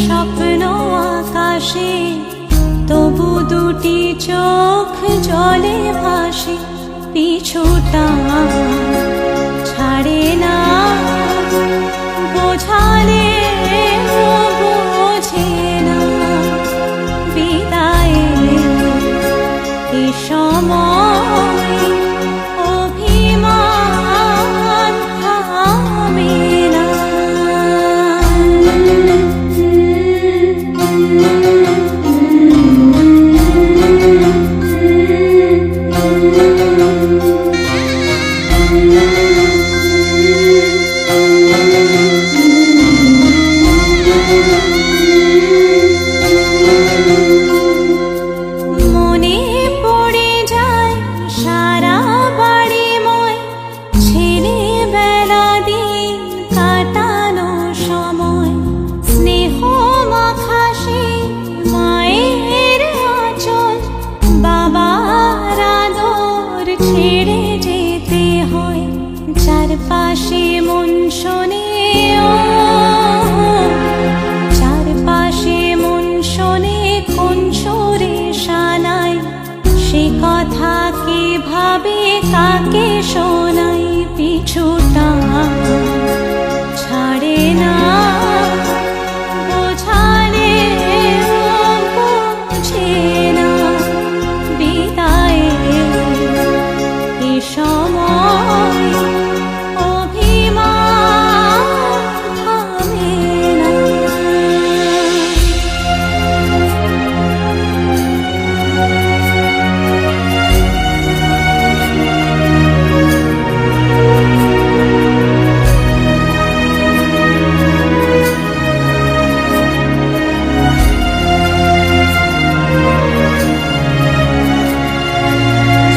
স্বপ্ন আকাশে, তবু দুটি চোখ জলে ভাসে। পিছুটা ছাড়ে না, বোঝালে বোঝে না। বিদায়ে এ সময় অভিমান থামে না। মনে পড়ে যায় সারা বাড়িময়, ছেলেবেলা দিন কাটানো সময়। স্নেহ মাখা সেই মায়ের আঁচল, বাবার আদর ছেড়ে যেতে হয়। চারপাশে মন শোনে, চারপাশে মন শোনে কোন সুরে শানায়। সে কথা কে ভাবে, কাকে শোনাই। পিছুটা ছাড়ে না, বোঝালে বুঝে না। বিদায়ে এ সময় অভিমান থামে না।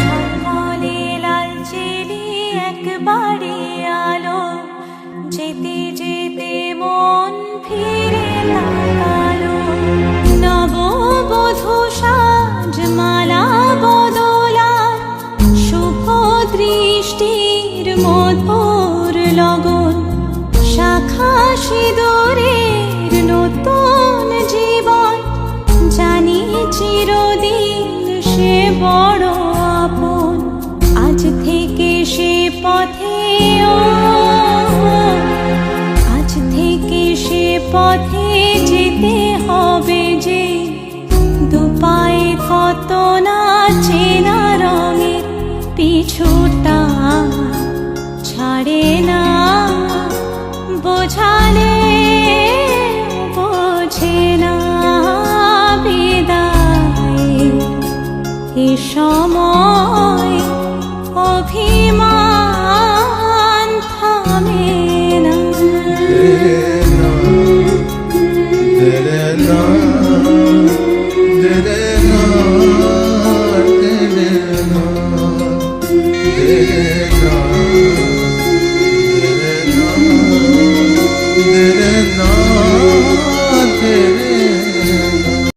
ঝলমলে লালচেলি একবারে আলো, যেতে যেতে মন ফিরে তাকালো। নববধূ সাজ মালা বদলার, শুভ দৃষ্টির মধুর লগন। শাখা সিঁদুরের নতুন জীবন, জানি চিরদিন সে বড় আপন। আজ থেকে সে পথে, আজ থেকে সে পথে যেতে হবে যে। দুপায়ে কত না চেনা রঙে, পিছুটা ছাড়ে না, বোঝালে বোঝে না। বিদায়ে এ সময় অভিমান থামে না। Did it not?